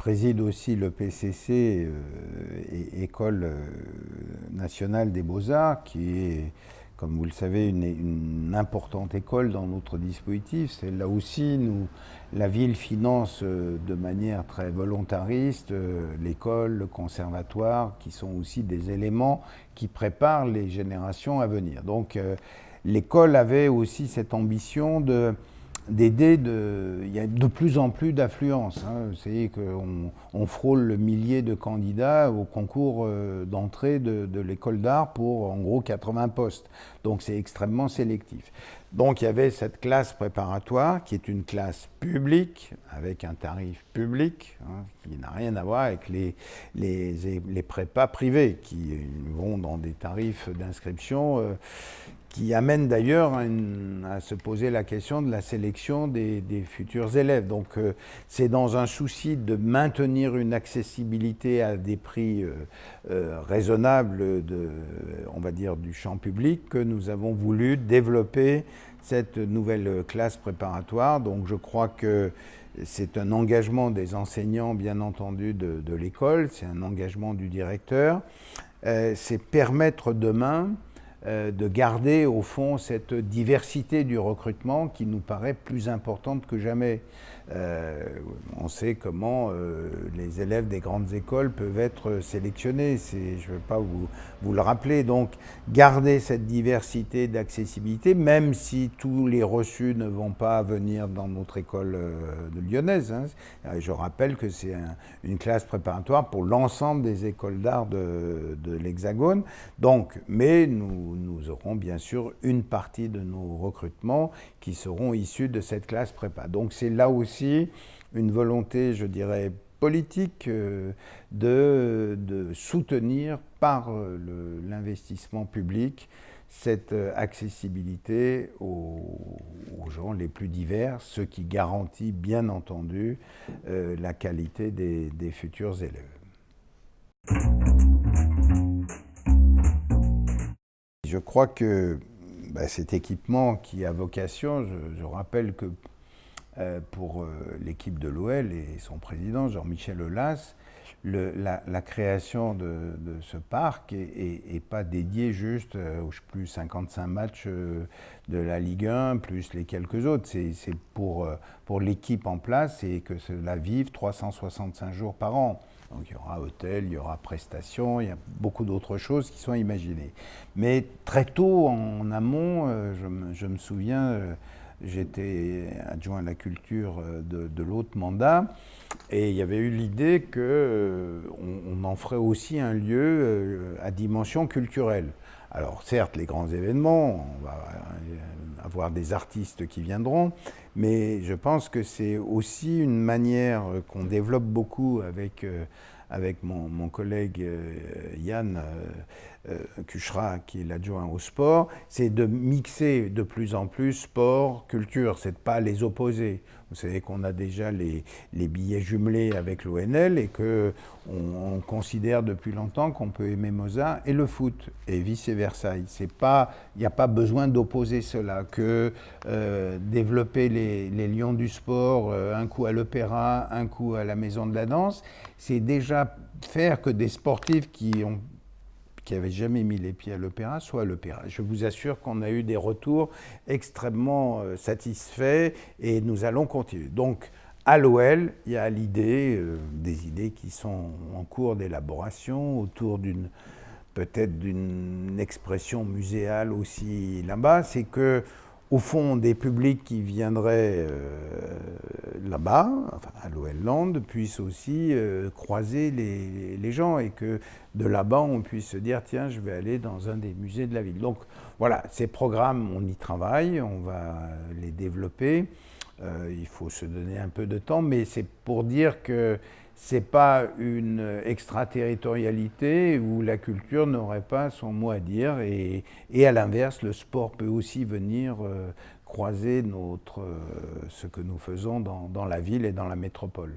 préside aussi le PCC, École nationale des beaux-arts, qui est, comme vous le savez, une importante école dans notre dispositif. C'est là aussi, la ville finance de manière très volontariste l'école, le conservatoire, qui sont aussi des éléments qui préparent les générations à venir. Donc l'école avait aussi cette ambition d'aider, il y a de plus en plus d'affluence. Vous savez qu'on frôle le millier de candidats au concours d'entrée de l'école d'art pour en gros 80 postes. Donc c'est extrêmement sélectif. Donc il y avait cette classe préparatoire qui est une classe publique avec un tarif public qui n'a rien à voir avec les prépas privés qui vont dans des tarifs d'inscription qui amène d'ailleurs à se poser la question de la sélection des futurs élèves. Donc c'est dans un souci de maintenir une accessibilité à des prix raisonnables, on va dire, du champ public, que nous avons voulu développer cette nouvelle classe préparatoire. Donc je crois que c'est un engagement des enseignants, bien entendu, de l'école, c'est un engagement du directeur, c'est permettre demain de garder au fond cette diversité du recrutement qui nous paraît plus importante que jamais. On sait comment les élèves des grandes écoles peuvent être sélectionnés, je ne vais pas vous le rappeler. Donc garder cette diversité d'accessibilité, même si tous les reçus ne vont pas venir dans notre école lyonnaise. Je rappelle que c'est une classe préparatoire pour l'ensemble des écoles d'art de l'Hexagone. Donc, mais nous aurons bien sûr une partie de nos recrutements qui seront issus de cette classe prépa. Donc c'est là aussi une volonté, je dirais, politique de soutenir par l'investissement public cette accessibilité aux gens les plus divers, ce qui garantit bien entendu la qualité des futurs élèves. Je crois que cet équipement qui a vocation, je rappelle que pour l'équipe de l'OL et son président Jean-Michel Aulas, la création de ce parc n'est pas dédiée juste aux plus 55 matchs de la Ligue 1, plus les quelques autres. C'est pour l'équipe en place et que cela vive 365 jours par an. Donc il y aura hôtel, il y aura prestations, il y a beaucoup d'autres choses qui sont imaginées. Mais très tôt en amont, je me souviens, j'étais adjoint à la culture de l'autre mandat et il y avait eu l'idée qu'on en ferait aussi un lieu à dimension culturelle. Alors certes, les grands événements, on va avoir des artistes qui viendront, mais je pense que c'est aussi une manière qu'on développe beaucoup avec mon collègue Yann Cuchera, qui est l'adjoint au sport, c'est de mixer de plus en plus sport, culture, c'est de ne pas les opposer. Vous savez qu'on a déjà les billets jumelés avec l'ONL et qu'on considère depuis longtemps qu'on peut aimer Mozart et le foot, et vice-versa. Il n'y a pas besoin d'opposer cela, que développer les lions du sport, un coup à l'opéra, un coup à la maison de la danse, c'est déjà faire que des sportifs qui n'avaient jamais mis les pieds à l'opéra, soit à l'opéra. Je vous assure qu'on a eu des retours extrêmement satisfaits et nous allons continuer. Donc, à l'OL, il y a des idées qui sont en cours d'élaboration autour peut-être d'une expression muséale aussi là-bas. C'est que, au fond, des publics qui viendraient là-bas, enfin à l'OL Land, puissent aussi croiser les gens et que de là-bas, on puisse se dire, tiens, je vais aller dans un des musées de la ville. Donc voilà, ces programmes, on y travaille, on va les développer. Il faut se donner un peu de temps, mais c'est pour dire que ce n'est pas une extraterritorialité où la culture n'aurait pas son mot à dire. Et à l'inverse, le sport peut aussi venir croiser ce que nous faisons dans la ville et dans la métropole.